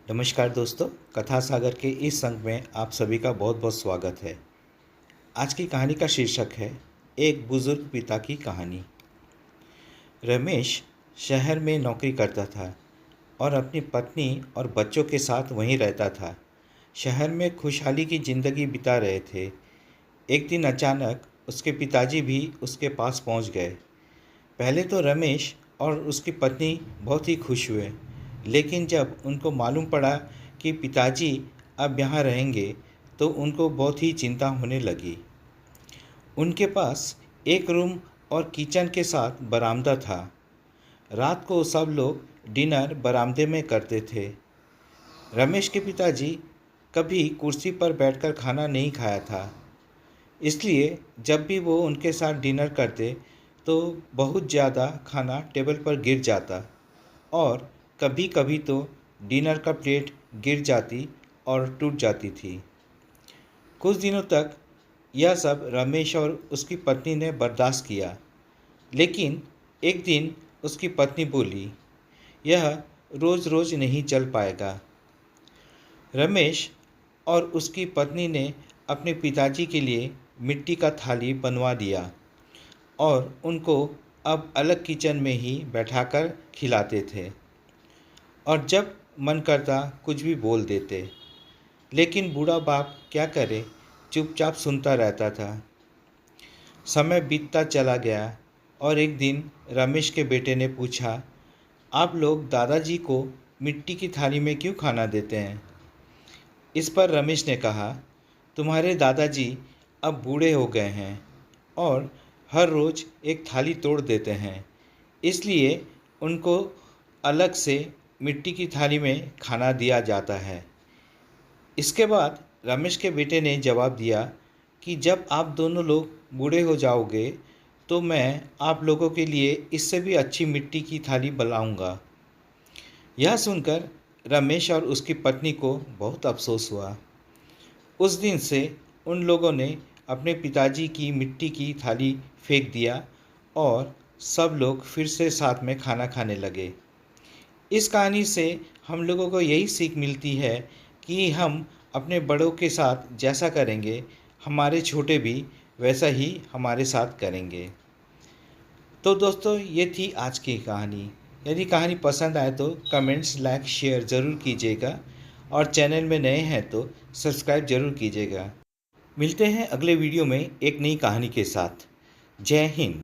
नमस्कार दोस्तों, कथा सागर के इस अंक में आप सभी का बहुत बहुत स्वागत है। आज की कहानी का शीर्षक है एक बुजुर्ग पिता की कहानी। रमेश शहर में नौकरी करता था और अपनी पत्नी और बच्चों के साथ वहीं रहता था। शहर में खुशहाली की ज़िंदगी बिता रहे थे। एक दिन अचानक उसके पिताजी भी उसके पास पहुंच गए। पहले तो रमेश और उसकी पत्नी बहुत ही खुश हुए, लेकिन जब उनको मालूम पड़ा कि पिताजी अब यहाँ रहेंगे तो उनको बहुत ही चिंता होने लगी। उनके पास एक रूम और किचन के साथ बरामदा था। रात को सब लोग डिनर बरामदे में करते थे। रमेश के पिताजी कभी कुर्सी पर बैठकर खाना नहीं खाया था, इसलिए जब भी वो उनके साथ डिनर करते तो बहुत ज़्यादा खाना टेबल पर गिर जाता और कभी कभी तो डिनर का प्लेट गिर जाती और टूट जाती थी। कुछ दिनों तक यह सब रमेश और उसकी पत्नी ने बर्दाश्त किया, लेकिन एक दिन उसकी पत्नी बोली, यह रोज़ रोज़ नहीं चल पाएगा। रमेश और उसकी पत्नी ने अपने पिताजी के लिए मिट्टी का थाली बनवा दिया और उनको अब अलग किचन में ही बैठाकर खिलाते थे और जब मन करता कुछ भी बोल देते। लेकिन बूढ़ा बाप क्या करे, चुपचाप सुनता रहता था। समय बीतता चला गया और एक दिन रमेश के बेटे ने पूछा, आप लोग दादाजी को मिट्टी की थाली में क्यों खाना देते हैं? इस पर रमेश ने कहा, तुम्हारे दादाजी अब बूढ़े हो गए हैं और हर रोज़ एक थाली तोड़ देते हैं, इसलिए उनको अलग से मिट्टी की थाली में खाना दिया जाता है। इसके बाद रमेश के बेटे ने जवाब दिया कि जब आप दोनों लोग बूढ़े हो जाओगे तो मैं आप लोगों के लिए इससे भी अच्छी मिट्टी की थाली बनाऊंगा। यह सुनकर रमेश और उसकी पत्नी को बहुत अफसोस हुआ। उस दिन से उन लोगों ने अपने पिताजी की मिट्टी की थाली फेंक दिया और सब लोग फिर से साथ में खाना खाने लगे। इस कहानी से हम लोगों को यही सीख मिलती है कि हम अपने बड़ों के साथ जैसा करेंगे, हमारे छोटे भी वैसा ही हमारे साथ करेंगे। तो दोस्तों, ये थी आज की कहानी। यदि कहानी पसंद आए तो कमेंट्स, लाइक, शेयर ज़रूर कीजिएगा और चैनल में नए हैं तो सब्सक्राइब ज़रूर कीजिएगा। मिलते हैं अगले वीडियो में एक नई कहानी के साथ। जय हिंद।